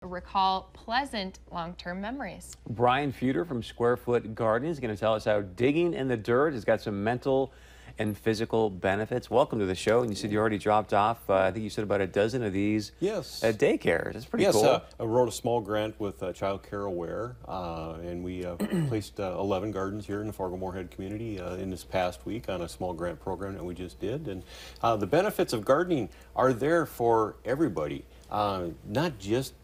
recall pleasant long-term memories. Brian Feuder from Square Foot Gardening is going to tell us how digging in the dirt has got some mental and physical benefits. Welcome to the show. And you said you already dropped off, I think you said about a dozen of these at daycares. That's pretty cool. Yes, I wrote a small grant with Child Care Aware, and we placed 11 gardens here in the Fargo-Moorhead community in this past week on a small grant program that we just did. And the benefits of gardening are there for everybody. Not just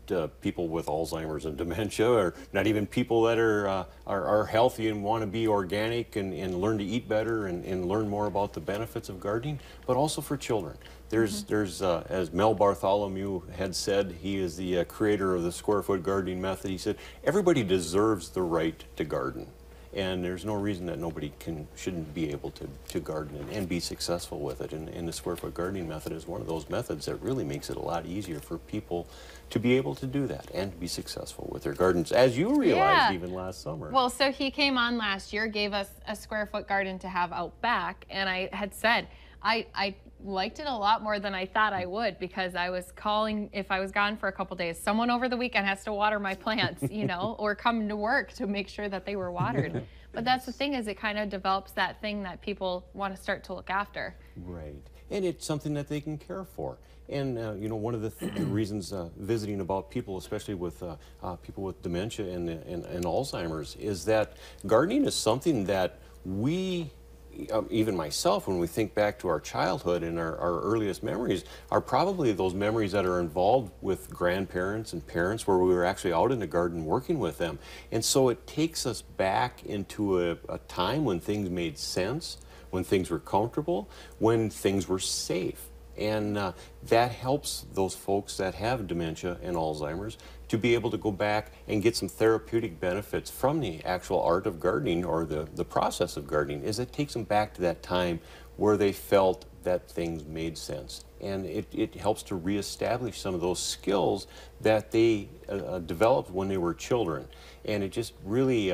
people with Alzheimer's and dementia, or not even people that are healthy and want to be organic and learn to eat better and learn more about the benefits of gardening, but also for children. There's as Mel Bartholomew had said, he is the creator of the Square Foot Gardening Method. He said, everybody deserves the right to garden. And there's no reason that nobody shouldn't be able to garden and be successful with it. And the Square Foot Gardening Method is one of those methods that really makes it a lot easier for people to be able to do that and to be successful with their gardens, as you realized even last summer. Well, so he came on last year, gave us a Square Foot garden to have out back, and I had said, I liked it a lot more than I thought I would, because I was calling, if I was gone for a couple days, someone over the weekend has to water my plants, you know, or come to work to make sure that they were watered. But that's the thing, is it kind of develops that thing that people want to start to look after. Right. And it's something that they can care for. And, you know, one of the reasons visiting about people, especially with people with dementia and Alzheimer's, is that gardening is something that we, even myself, when we think back to our childhood and our earliest memories, are probably those memories that are involved with grandparents and parents, where we were actually out in the garden working with them. And so it takes us back into a time when things made sense, when things were comfortable, when things were safe. And that helps those folks that have dementia and Alzheimer's to be able to go back and get some therapeutic benefits from the actual art of gardening, or the process of gardening. Is it takes them back to that time where they felt that things made sense. And it helps to reestablish some of those skills that they developed when they were children. And it just really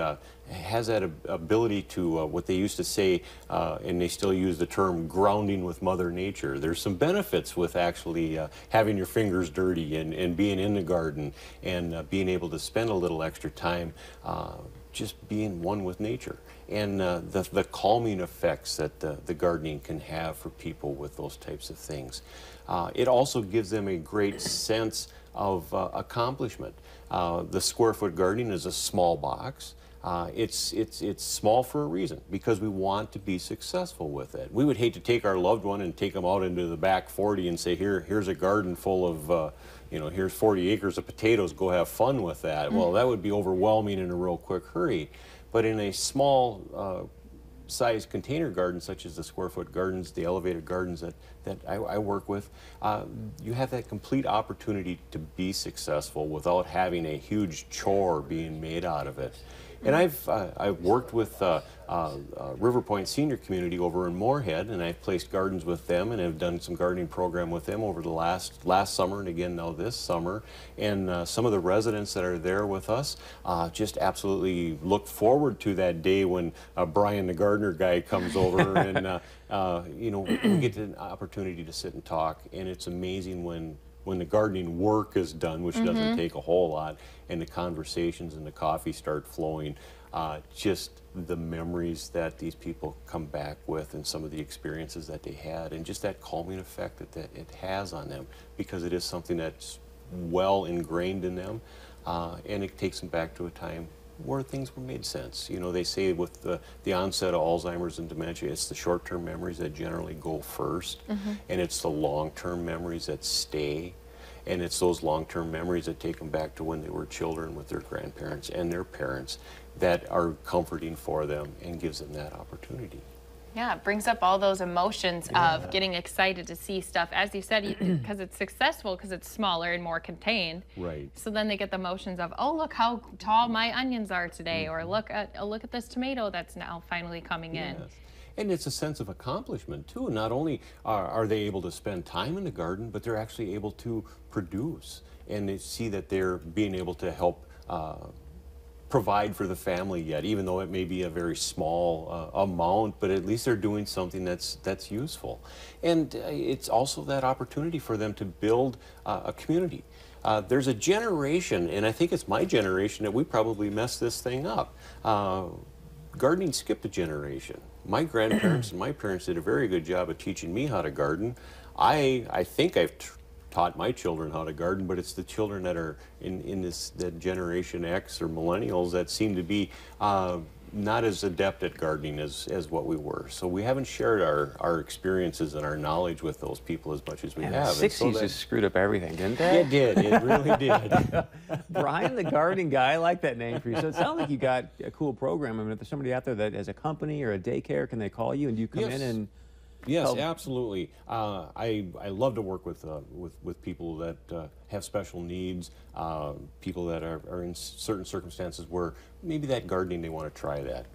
has that ability to, what they used to say, and they still use the term, grounding with Mother Nature. There's some benefits with actually having your fingers dirty and being in the garden and being able to spend a little extra time just being one with nature. And the calming effects that the gardening can have for people with those types of things. It also gives them a great sense of accomplishment. The Square Foot Gardening is a small box. It's small for a reason, because we want to be successful with it. We would hate to take our loved one and take them out into the back 40 and say, here's a garden full of, you know, here's 40 acres of potatoes, go have fun with that. Well, that would be overwhelming in a real quick hurry. But in a small sized container garden, such as the Square Foot Gardens, the elevated gardens that I work with, you have that complete opportunity to be successful without having a huge chore being made out of it. And I've worked with River Point Senior Community over in Moorhead, and I've placed gardens with them, and have done some gardening program with them over the last summer, and again now this summer. And some of the residents that are there with us just absolutely look forward to that day when Brian the gardener guy comes over, and you know, we get an opportunity to sit and talk. And it's amazing when the gardening work is done, which doesn't take a whole lot, and the conversations and the coffee start flowing, just the memories that these people come back with, and some of the experiences that they had, and just that calming effect that it has on them, because it is something that's well ingrained in them, and it takes them back to a time where things were made sense. You know, they say with the onset of Alzheimer's and dementia, it's the short-term memories that generally go first, and it's the long-term memories that stay, and it's those long-term memories that take them back to when they were children with their grandparents and their parents that are comforting for them and gives them that opportunity. Yeah, it brings up all those emotions of getting excited to see stuff, as you said, because it's successful, because it's smaller and more contained. Right. So then they get the emotions of, oh, look how tall my onions are today, or look at this tomato that's now finally coming in. And it's a sense of accomplishment too. Not only are they able to spend time in the garden, but they're actually able to produce, and they see that they're being able to help provide for the family yet, even though it may be a very small amount, but at least they're doing something that's useful. And it's also that opportunity for them to build a community. there's a generation, and I think it's my generation, that we probably messed this thing up. Gardening skipped a generation. My grandparents and my parents did a very good job of teaching me how to garden. I think I've taught my children how to garden, but it's the children that are in this that Generation X or millennials that seem to be not as adept at gardening as what we were. So we haven't shared our experiences and our knowledge with those people as much as we have. The 60s just screwed up everything, didn't they? It did. It really did. Brian, the gardening guy, I like that name for you. So it sounds like you got a cool program. I mean, if there's somebody out there that has a company or a daycare, can they call you and do you come in and... Yes, absolutely. I love to work with people that have special needs, people that are in certain circumstances where maybe that gardening, they want to try that.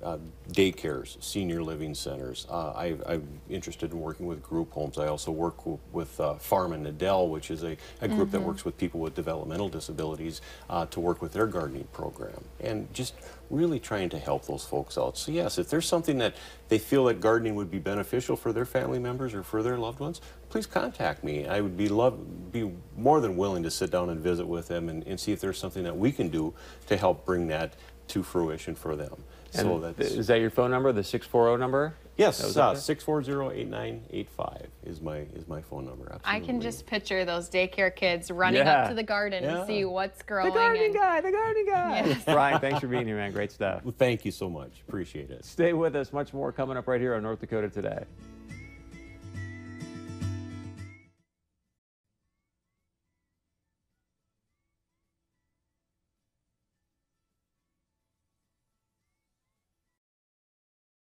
Daycares, senior living centers. I'm interested in working with group homes. I also work with Farm and Adele, which is a group that works with people with developmental disabilities to work with their gardening program. And just really trying to help those folks out. So yes, if there's something that they feel that gardening would be beneficial for their family members or for their loved ones, please contact me. I would be more than willing to sit down and visit with them and see if there's something that we can do to help bring that to fruition for them. And so is that your phone number, the 640 number? Yes, 640-8985 is my phone number. Absolutely. I can just picture those daycare kids running up to the garden and see what's growing. The gardening guy. Yes. Brian, thanks for being here, man. Great stuff. Well, thank you so much. Appreciate it. Stay with us. Much more coming up right here on North Dakota Today.